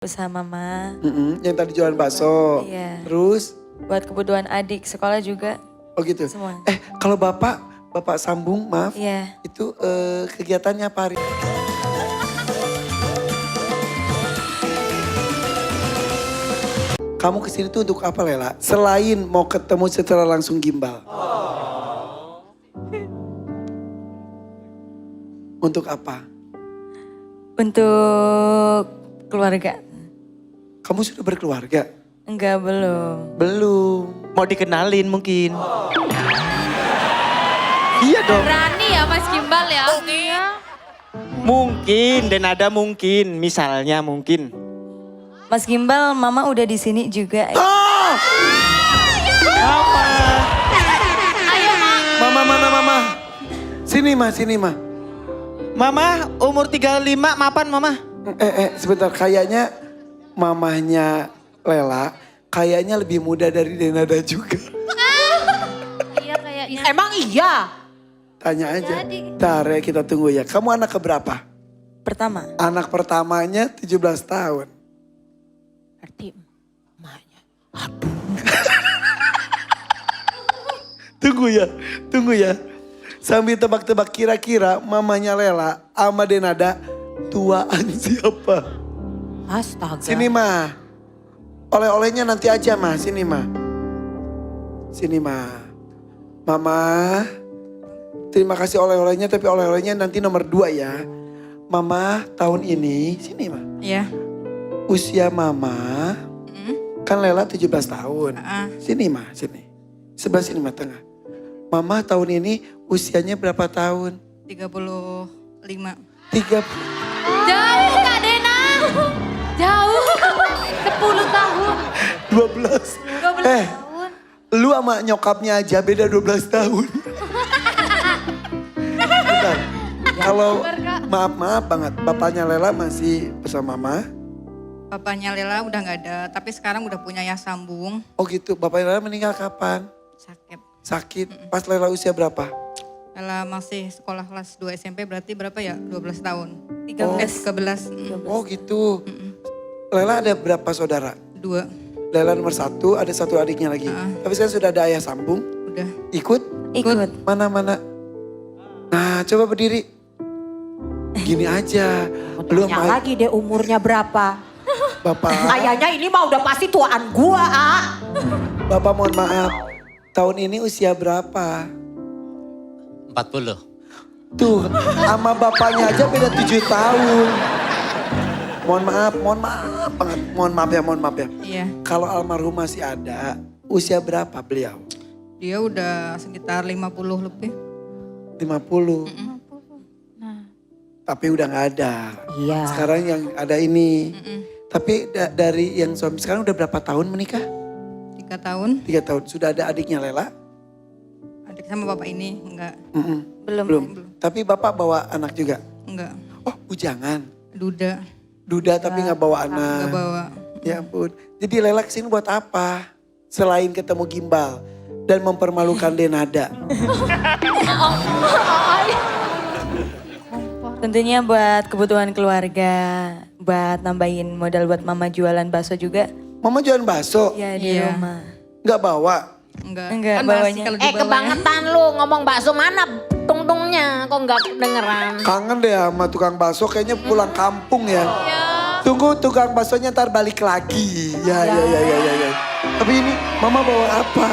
Usaha mama. Yang tadi jualan bakso. Iya. Terus? Buat kebutuhan adik, sekolah juga. Oh gitu? Semua. Kalau bapak sambung, maaf. Iya. Itu kegiatannya apa hari? Kamu kesini tuh untuk apa Lela? Selain mau ketemu secara langsung gimbal. Untuk apa? Untuk keluarga. Kamu sudah berkeluarga? Enggak, belum. Belum. Mau dikenalin mungkin. Iya dong. Berani ya Mas Gimbal ya? Mungkin, dan ada mungkin, misalnya mungkin. Mas Gimbal, mama udah di sini juga. Oh! Apa? Ayo Mak. Mama mana mama? Sini ma. Mama umur 35, mapan mama. Sebentar, kayaknya mamahnya Lela kayaknya lebih muda dari Denada juga. Iya kayak ini. Emang iya? Tanya aja. Jadi. Ntar ya kita tunggu ya. Kamu anak keberapa? Pertama. Anak pertamanya 17 tahun. Berarti emaknya. Tunggu ya. Sambil tebak-tebak kira-kira mamanya Lela sama Denada tuaan siapa? Astaga. Sini mah. Oleh-olehnya nanti aja mah. Sini mah. Mama. Terima kasih oleh-olehnya tapi oleh-olehnya nanti nomor 2 ya. Mama tahun ini, sini mah. Iya. Usia mama kan Lela 17 tahun. Sini mah, sini. Sebelah sini mah tengah. Mama tahun ini usianya berapa tahun? 35. 30. Jauh Kak Dena. Jauh. 10 tahun. 12. 12 tahun. Lu sama nyokapnya aja beda 12 tahun. Bentar. Kalau maaf banget, bapaknya Lela masih bersama mama. Bapaknya Lela udah nggak ada, tapi sekarang udah punya ayah sambung, Oh gitu, bapaknya Lela meninggal kapan? sakit. Sakit, pas Lela usia berapa? Lela masih sekolah kelas 2 SMP, berarti berapa ya? 12 tahun. 13. 13. Oh gitu. Lela ada berapa saudara? 2, Lela nomor 1, ada 1 adiknya lagi. Tapi sekarang sudah ada ayah sambung. udah. Ikut? Ikut. Mana? Nah, coba berdiri. Gini aja. Lu Tanya sama lagi deh umurnya berapa. Bapak, Kayaknya ini mah udah pasti tuaan gua, Bapak mohon maaf. Tahun ini usia berapa? 40. Tuh, sama bapaknya aja beda 7 tahun. Mohon maaf banget. Mohon maaf ya. Iya, Kalau almarhum masih ada, usia berapa beliau? dia udah sekitar 50 lebih. 50. Tapi udah gak ada. Iya. Sekarang yang ada ini. Tapi dari yang suami sekarang udah berapa tahun menikah? 3 tahun, 3 tahun. Sudah ada adiknya Lela? adik sama bapak ini enggak. Belum. Tapi bapak bawa anak juga? Enggak. Oh bujangan. Duda, Tapi gak bawa anak. enggak bawa. Ya ampun. Jadi Lela kesini buat apa? Selain ketemu gimbal dan mempermalukan Denada. Tentunya buat kebutuhan keluarga. Buat nambahin modal buat mama jualan bakso juga. Mama jualan bakso? Ya di Iya. rumah. Gak bawa? Enggak Bawanya. kan bawanya. Kalau dibawa ya. Kebangetan lu ngomong bakso mana tungtungnya kok nggak kedengeran. Kangen deh sama tukang bakso, kayaknya pulang kampung ya. Tunggu tukang baksonya ntar balik lagi. Ya. Tapi ini mama bawa apa?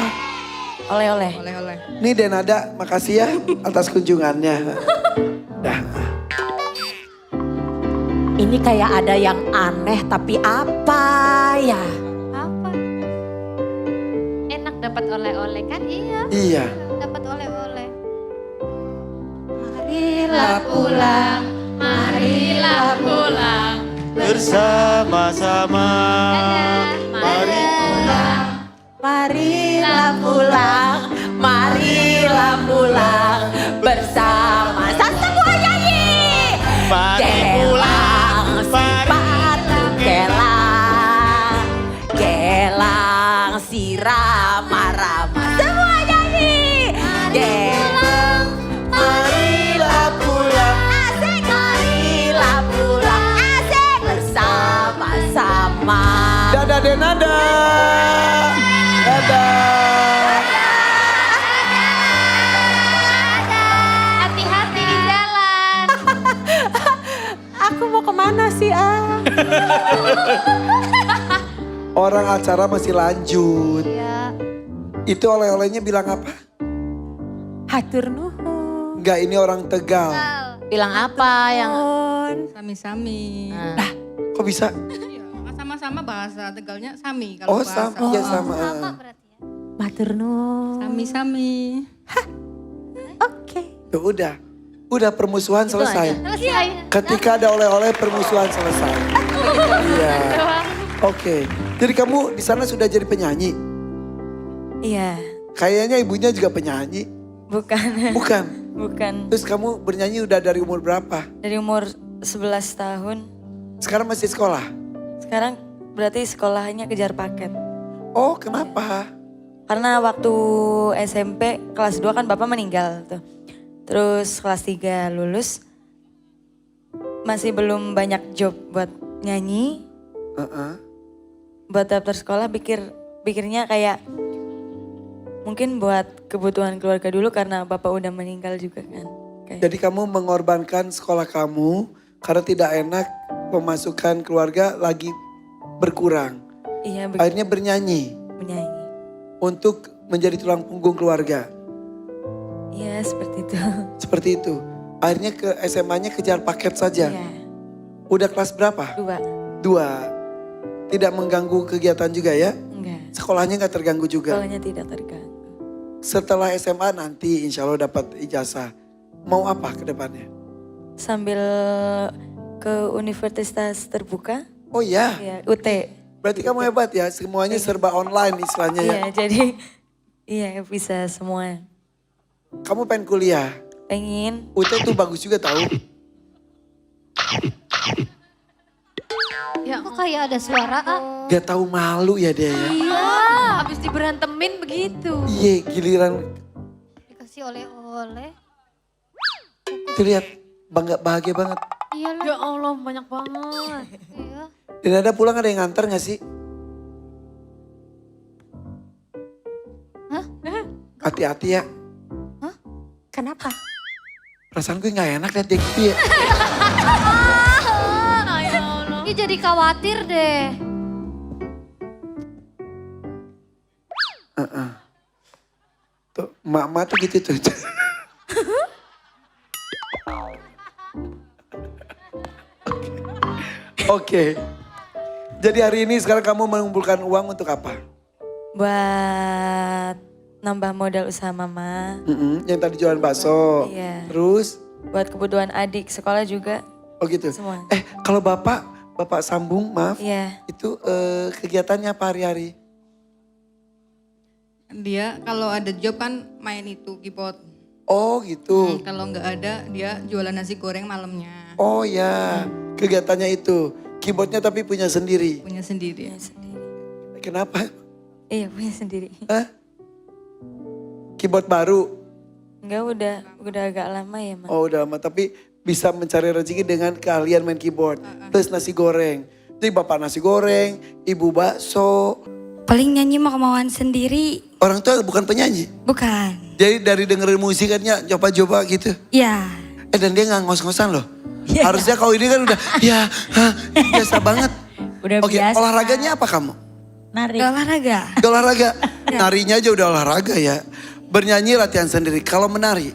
Oleh-oleh. Oleh-oleh. Nih Denada, makasih ya atas kunjungannya. Dah. Ini kayak ada yang aneh tapi apa ya? Apa? Enak dapat oleh-oleh kan? Iya. Iya. Dapat oleh-oleh. Marilah pulang. Marilah pulang. Bersama-sama. Mari pulang. Marilah pulang. Marilah pulang bersama. Semua nyanyi. Mari pulang. Sepatu gelang sirama-rama. Semua nyanyi. Marilah pulang. Asik, marilah pulang. Asik bersama-sama. Mama. Dadah Denada. Dadah. Hati-hati di jalan. Aku mau kemana sih Orang acara masih lanjut. Iya. Itu oleh-olehnya bilang apa? Hatur nuhun. Enggak, ini orang Tegal. Bilang apa yang... Sami-sami. Nah, Kok bisa? Iya, sama-sama bahasa Tegalnya sami Oh kalau bahasa. sama, ya sama. Sama berarti ya. matur nuhun. Sami-sami. Oke. Tuh udah permusuhan selesai. Selesai. Ketika ada oleh-oleh permusuhan selesai. Iya. Oke. Jadi kamu di sana sudah jadi penyanyi? Iya, Kayaknya ibunya juga penyanyi. bukan. Bukan. Bukan. Terus kamu bernyanyi udah dari umur berapa? Dari umur 11 tahun. Sekarang masih sekolah? Sekarang berarti sekolahnya kejar paket. Oh kenapa? Karena waktu SMP kelas 2 kan bapak meninggal tuh. Terus kelas 3 lulus. Masih belum banyak job buat nyanyi. Buat daftar sekolah pikirnya kayak mungkin buat kebutuhan keluarga dulu karena bapak udah meninggal juga kan. Kayak, Jadi kamu mengorbankan sekolah kamu karena tidak enak pemasukan keluarga lagi berkurang. iya Akhirnya bernyanyi menyanyi. untuk menjadi tulang punggung keluarga. Iya seperti itu. Seperti itu. Akhirnya ke SMA-nya kejar paket saja. Iya, Udah kelas berapa? 2. 2. Tidak mengganggu kegiatan juga ya? Enggak, Sekolahnya nggak terganggu juga? sekolahnya tidak terganggu. Setelah SMA nanti insya Allah dapat ijazah. Mau apa ke depannya? Sambil ke universitas terbuka, Oh ya, ya UT. berarti kamu hebat ya. Semuanya serba online istilahnya ya. Iya, jadi iya bisa semua. Kamu pengen kuliah. Pengen, UT tuh bagus juga tahu. Ya kok kayak ada suara Gak tahu malu ya dia ya. Iya, habis diberantemin begitu. Iya giliran Dikasih oleh-oleh. tuh lihat bangga bahagia banget. Iya lah. Ya Allah banyak banget. Iya. Dan ada pulang ada yang nganter gak sih? Hah? Hati-hati ya. Kenapa? Perasaan gue gak enak lihat dia gitu ya. Ini jadi khawatir deh. Tuh emak-emak tuh gitu tuh. Oke. Jadi hari ini sekarang kamu mengumpulkan uang untuk apa? buat nambah modal usaha mama, Yang tadi jualan bakso. Iya. Terus? buat kebutuhan adik sekolah juga. Oh gitu. Semua. Kalau bapak sambung maaf. Iya, Itu kegiatannya apa hari-hari? Dia kalau ada job kan main itu keyboard. Oh gitu. Kalau nggak ada dia jualan nasi goreng malamnya. Oh ya, kegiatannya itu. Keyboardnya tapi punya sendiri. Punya sendiri. punya sendiri. Kenapa? Iya punya sendiri. Hah? Keyboard baru? Enggak udah agak lama ya mas. Oh udah lama, tapi bisa mencari rezeki dengan keahlian main keyboard. Plus nasi goreng. Jadi bapak nasi goreng, ibu bakso. Paling nyanyi mah kemauan sendiri. Orang tua bukan penyanyi. Bukan. Jadi dari dengerin musik kan ya coba-coba gitu. Ya. Dan dia gak ngos-ngosan loh. Harusnya kalau ini kan udah ya biasa banget. Udah Oke, biasa. olahraganya apa kamu? Nari. Olahraga. Olahraga. Narinya aja udah olahraga ya. Bernyanyi latihan sendiri. Kalau menari?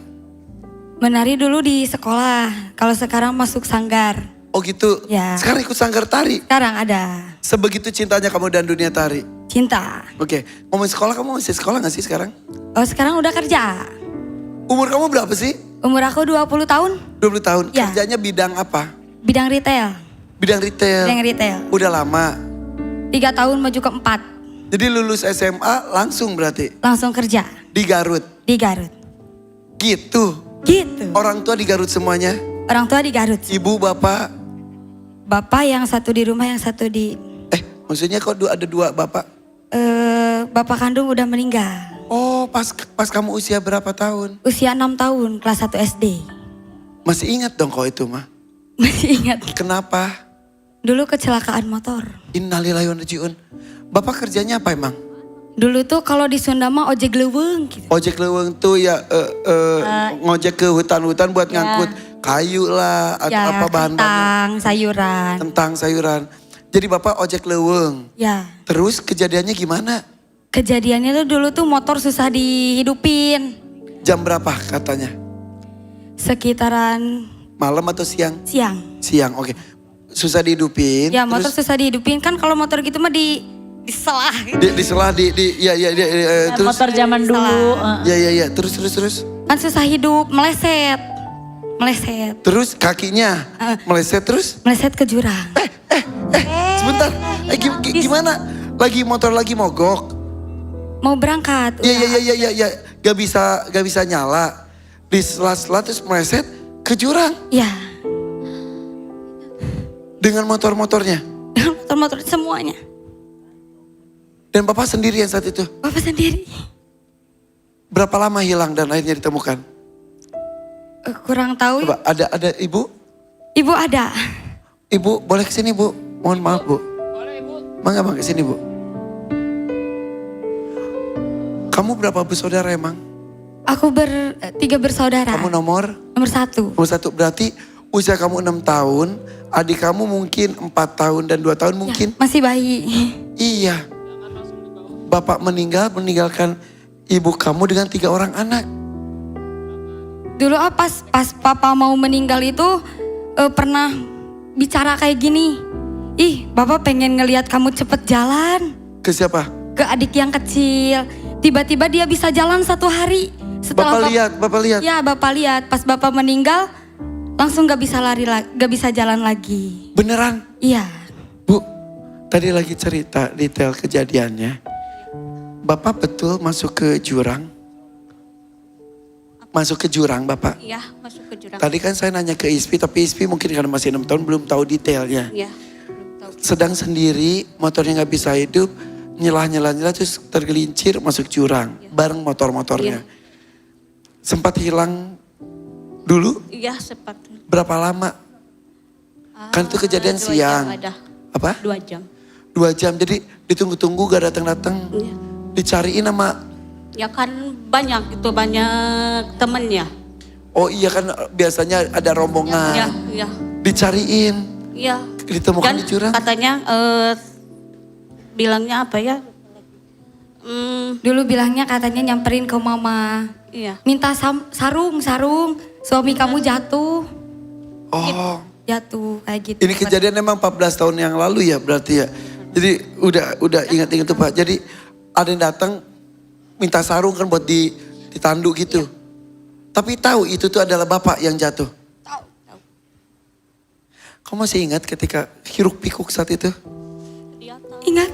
Menari dulu di sekolah. Kalau sekarang masuk sanggar. Oh gitu. Ya. Sekarang ikut sanggar tari. Sekarang ada. Sebegitu cintanya kamu dan dunia tari. Cinta. Oke, ngomong sekolah kamu masih sekolah gak sih sekarang? Oh sekarang udah kerja. Umur kamu berapa sih? Umur aku 20 tahun. 20 tahun. Ya. Kerjanya bidang apa? Bidang retail. Bidang retail. Bidang retail. Udah lama. 3 tahun maju ke 4. Jadi lulus SMA langsung berarti? Langsung kerja. Di Garut? Di Garut. Gitu? Gitu. Orang tua di Garut semuanya? Orang tua di Garut. Ibu, bapak? Bapak yang satu di rumah, yang satu di... Maksudnya kok ada 2 bapak? Bapak kandung udah meninggal. Oh pas kamu usia berapa tahun? Usia 6 tahun, kelas 1 SD. Masih ingat dong kok itu mah? Masih ingat. Kenapa? Dulu kecelakaan motor. Innalillahi wa inna ilaihi raji'un. Bapak kerjanya apa emang? Dulu tuh kalau di Sunda mah ojek leuweung gitu. Ojek leuweung tuh ya ngojek ke hutan-hutan buat ngangkut kayu lah atau Ya, apa bahan-bahan. kentang, sayuran. Tentang sayuran. Jadi bapak ojek leuweung. Ya. Terus kejadiannya gimana? Kejadiannya tuh dulu tuh motor susah dihidupin. Jam berapa katanya? Sekitaran Malam atau siang? siang. Siang, oke. Susah dihidupin. Ya motor terus susah dihidupin kan kalau motor gitu mah diselah. diselah terus Motor zaman dulu. ya terus Kan susah hidup, meleset. terus kakinya meleset terus Meleset ke jurang. sebentar gimana lagi motor lagi mogok Mau berangkat. ya gak bisa nyala di sela-sela terus meleset ke jurang Ya, dengan motor-motornya dengan motor-motor semuanya. dan bapak sendirian saat itu. Bapak sendiri. Berapa lama hilang dan akhirnya ditemukan? Kurang tahu. Coba ada ibu? Ibu ada. Ibu boleh kesini bu? Mohon maaf bu. Boleh ibu. Mangga kesini bu. Kamu berapa bersaudara emang? Aku tiga bersaudara. Kamu nomor 1. satu. Berarti usia kamu 6 tahun, adik kamu mungkin 4 tahun dan 2 tahun mungkin? Masih bayi. Iya. Bapak meninggalkan ibu kamu dengan 3 orang anak. Dulu pas papa mau meninggal itu pernah bicara kayak gini. Ih, bapak pengen ngelihat kamu cepet jalan. Ke siapa? Ke adik yang kecil. Tiba-tiba dia bisa jalan 1 hari. Bapak lihat. Ya, bapak lihat. Pas bapak meninggal, langsung gak bisa gak bisa jalan lagi. Beneran? Iya. Bu, tadi lagi cerita detail kejadiannya. Bapak betul masuk ke jurang? Masuk ke jurang Bapak? Iya, masuk ke jurang. Tadi kan saya nanya ke Ispi, tapi Ispi mungkin karena masih 6 tahun belum tahu detailnya. Iya, belum tahu. Sedang sendiri, motornya gak bisa hidup, nyelah terus tergelincir masuk jurang. Bareng motor-motornya. Sempat hilang dulu? Iya, sempat. Berapa lama? Kan itu kejadian 2 siang. jam ada. Apa? 2 jam. 2 jam, jadi ditunggu-tunggu gak datang-datang. Iya. Dicariin sama, Ya kan banyak temennya. oh iya kan biasanya ada rombongan. Iya. Dicariin, Iya. ditemukan Dan di jurang. katanya bilangnya apa ya? Dulu bilangnya katanya nyamperin ke mama. Iya. Minta sarung. Suami kamu jatuh. Oh, Jatuh kayak gitu. ini kejadian emang 14 tahun yang lalu ya berarti ya. Jadi udah ingat-ingat tuh Pak. Jadi ada yang datang minta sarung kan buat ditandu gitu. Tapi tahu itu tuh adalah Bapak yang jatuh. Tahu. Kamu masih ingat ketika hiruk pikuk saat itu? Dia tahu. Ingat.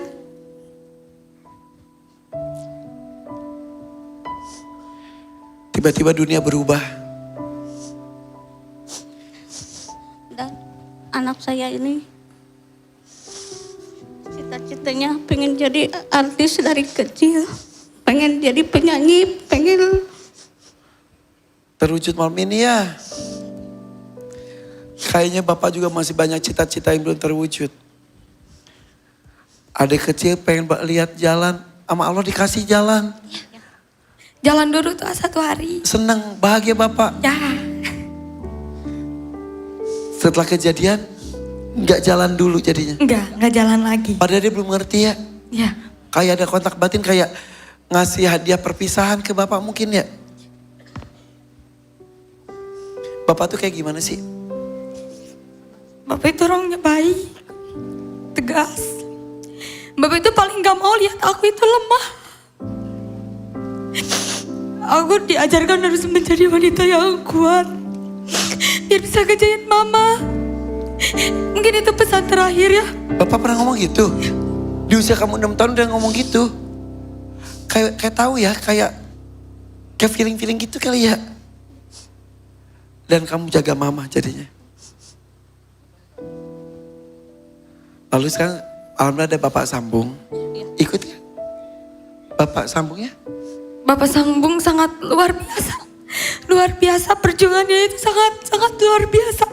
Tiba-tiba dunia berubah. Dan anak saya ini cita-citanya pengen jadi artis dari kecil. Pengen jadi penyanyi, pengen. Terwujud malam ini ya. Kayaknya Bapak juga masih banyak cita-cita yang belum terwujud. Adik kecil pengen lihat jalan, sama Allah dikasih jalan. Jalan dulu tuh 1 hari. Senang, bahagia Bapak. Ya. Setelah kejadian, nggak jalan dulu jadinya. Enggak jalan lagi. Padahal dia belum ngerti ya. Ya. Kayak ada kontak batin, kayak ngasih hadiah perpisahan ke Bapak mungkin ya. Bapak tuh kayak gimana sih? Bapak itu orangnya baik. Tegas. Bapak itu paling gak mau lihat aku itu lemah. Aku diajarkan harus menjadi wanita yang kuat. Biar bisa kejain mama. Mungkin itu pesan terakhir ya. Bapak pernah ngomong gitu? Di usia kamu 6 tahun udah ngomong gitu? Kayak tahu ya, kayak feeling-feeling gitu kali ya. Dan kamu jaga mama jadinya. Lalu sekarang alhamdulillah ada Bapak sambung. Ikut ya? Bapak sambungnya? Bapak sambung sangat luar biasa. Luar biasa perjuangannya itu sangat luar biasa.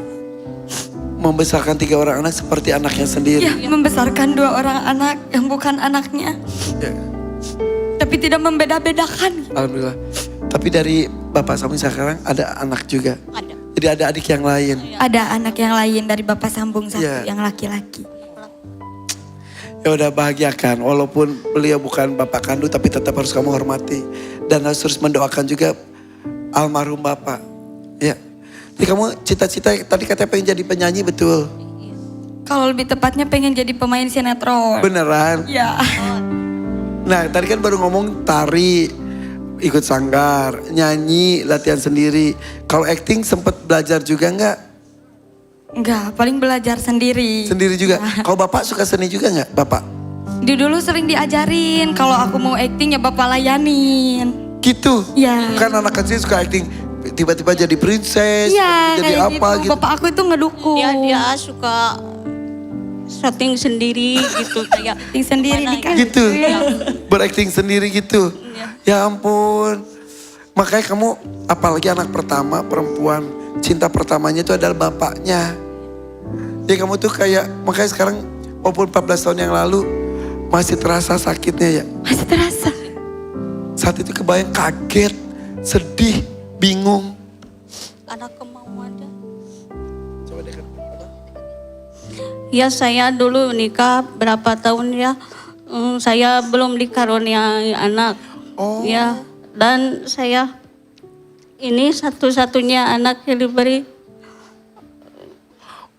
membesarkan 3 orang anak seperti anaknya sendiri. Ya, membesarkan 2 orang anak yang bukan anaknya. Ya, Tapi tidak membeda-bedakan. Alhamdulillah. Tapi dari Bapak Sambung sekarang ada anak juga. Ada. Jadi ada adik yang lain. Ada anak yang lain dari Bapak Sambung satu Iya. yang laki-laki. Ya udah bahagiakan, walaupun beliau bukan bapak kandung tapi tetap harus kamu hormati. Dan harus terus mendoakan juga almarhum bapak. Ya. Jadi kamu cita-cita tadi katanya pengen jadi penyanyi, betul? Kalau lebih tepatnya pengen jadi pemain sinetron. Beneran? Ya. Nah tadi kan baru ngomong tari, ikut sanggar, nyanyi, latihan sendiri. Kalau acting sempet belajar juga nggak? Enggak, paling belajar sendiri. Sendiri juga. Kalau bapak suka seni juga nggak, bapak? Dulu sering diajarin kalau aku mau acting ya Bapak layanin. Gitu? Iya. Kan anak kecil suka acting, tiba-tiba jadi princess, Iya, jadi kayak apa gitu. Bapak aku itu ngedukung. Dia suka syuting sendiri gitu kayak acting sendiri Mana dikasih. Gitu, berakting sendiri gitu. Ya ampun. Makanya kamu, apalagi anak pertama perempuan, cinta pertamanya itu adalah bapaknya. Ya kamu tuh kayak, makanya sekarang walaupun 14 tahun yang lalu masih terasa sakitnya ya. Masih terasa. Saat itu kebayang kaget, sedih, bingung. anak kemauan ada. Coba dekat. Ya saya dulu nikah berapa tahun ya, saya belum dikaruniai anak. Oh. Ya, dan saya ini satu-satunya anak yang diberi.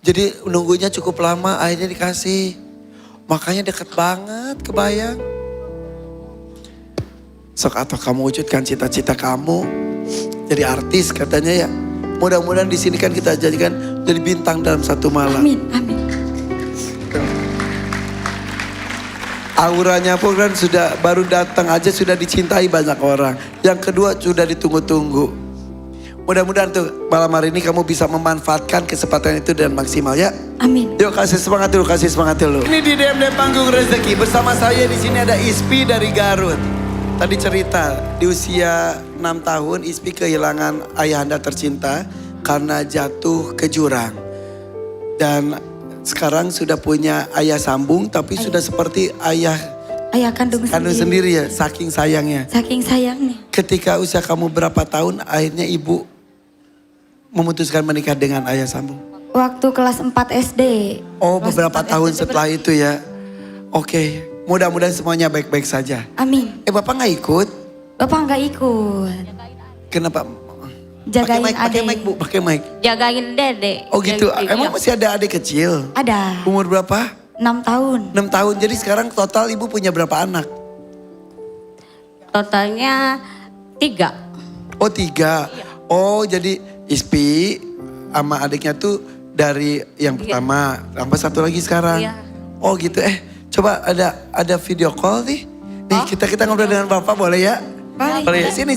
Jadi nunggunya cukup lama, akhirnya dikasih. Makanya deket banget, kebayang. Sok atau kamu wujudkan cita-cita kamu jadi artis katanya ya. Mudah-mudahan di sini kan kita jadikan jadi bintang dalam satu malam. Amin, amin. Auranya pun kan sudah baru datang aja sudah dicintai banyak orang. Yang kedua sudah ditunggu-tunggu. Mudah-mudahan tuh malam hari ini kamu bisa memanfaatkan kesempatan itu dengan maksimal ya. Amin. Yuk kasih semangat dulu, kasih semangat dulu. Ini di DMD Panggung Rezeki bersama saya di sini ada Ispi dari Garut. Tadi cerita di usia 6 tahun Ispi kehilangan ayahanda tercinta karena jatuh ke jurang. Dan sekarang sudah punya ayah sambung tapi sudah seperti ayah Ayah kandung sendiri ya, saking sayangnya. Saking sayangnya. Ketika usia kamu berapa tahun akhirnya ibu memutuskan menikah dengan ayah sambung? Waktu kelas 4 SD. Oh, Kelas beberapa 4 tahun SD setelah itu ya. Oke, mudah-mudahan semuanya baik-baik saja. Amin. Bapak nggak ikut? Bapak nggak ikut. Kenapa? Jagain Pakai adik. mic bu, pakai mic. Jagain dede. Oh gitu, Iya. emang masih ada adik kecil? Ada. Umur berapa? 6 tahun. 6 tahun, jadi sekarang total ibu punya berapa anak? Totalnya 3. Oh 3. Oh jadi Ispi sama adiknya tuh dari yang pertama, tambah satu lagi sekarang. Iya. Oh gitu, coba ada video call nih. Nih kita ngobrol dengan Bapak boleh ya? Boleh. Ya? Sini.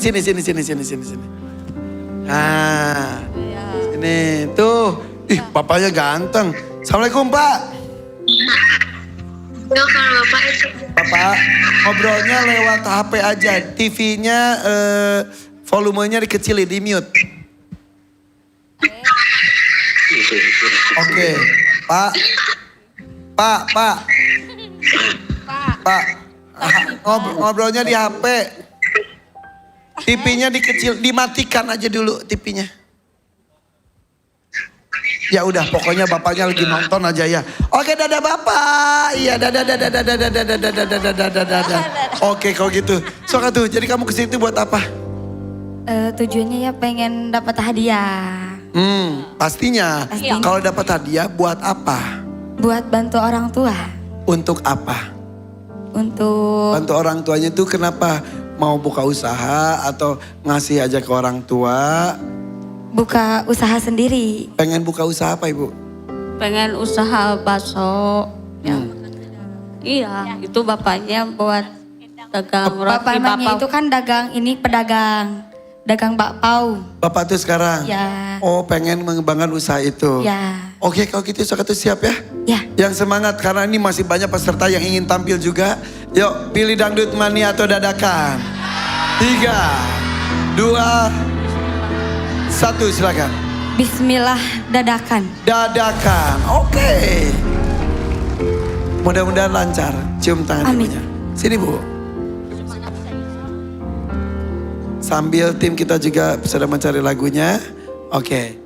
Nah, ini tuh, ih bapaknya ganteng. Assalamualaikum Pak. Bapak, ngobrolnya lewat HP aja. TV-nya volumenya dikecilin, di mute. Oke, Pak. Ngobrolnya di HP. TV-nya dikecil, dimatikan aja dulu TV-nya. Ya udah, pokoknya bapaknya lagi nonton aja ya. Oke, dadah Bapak. Iya, dadah. Oke, kalau gitu. Sok tuh, jadi kamu kesini buat apa? Tujuannya ya pengen dapat hadiah. Pastinya. Pastinya. Kalau dapat hadiah buat apa? Buat bantu orang tua. Untuk apa? Untuk Bantu orang tuanya tuh kenapa? Mau buka usaha atau ngasih aja ke orang tua? buka usaha sendiri. Pengen buka usaha apa Ibu? Pengen usaha bakso. Ya. Iya, itu bapaknya buat dagang Bapak roti emangnya itu kan pedagang bakpao. Bapak tuh sekarang? Ya. Oh pengen mengembangkan usaha itu? Ya. Oke kalau gitu Soka tuh siap ya? Ya. Yang semangat karena ini masih banyak peserta yang ingin tampil juga. Yuk pilih dangdut mania atau dadakan. 3, 2, 1 silakan. Bismillah dadakan. Dadakan. Oke. Mudah-mudahan lancar. Cium tangan Amin. ibunya. Sini Bu. Sambil tim kita juga sedang mencari lagunya. Oke.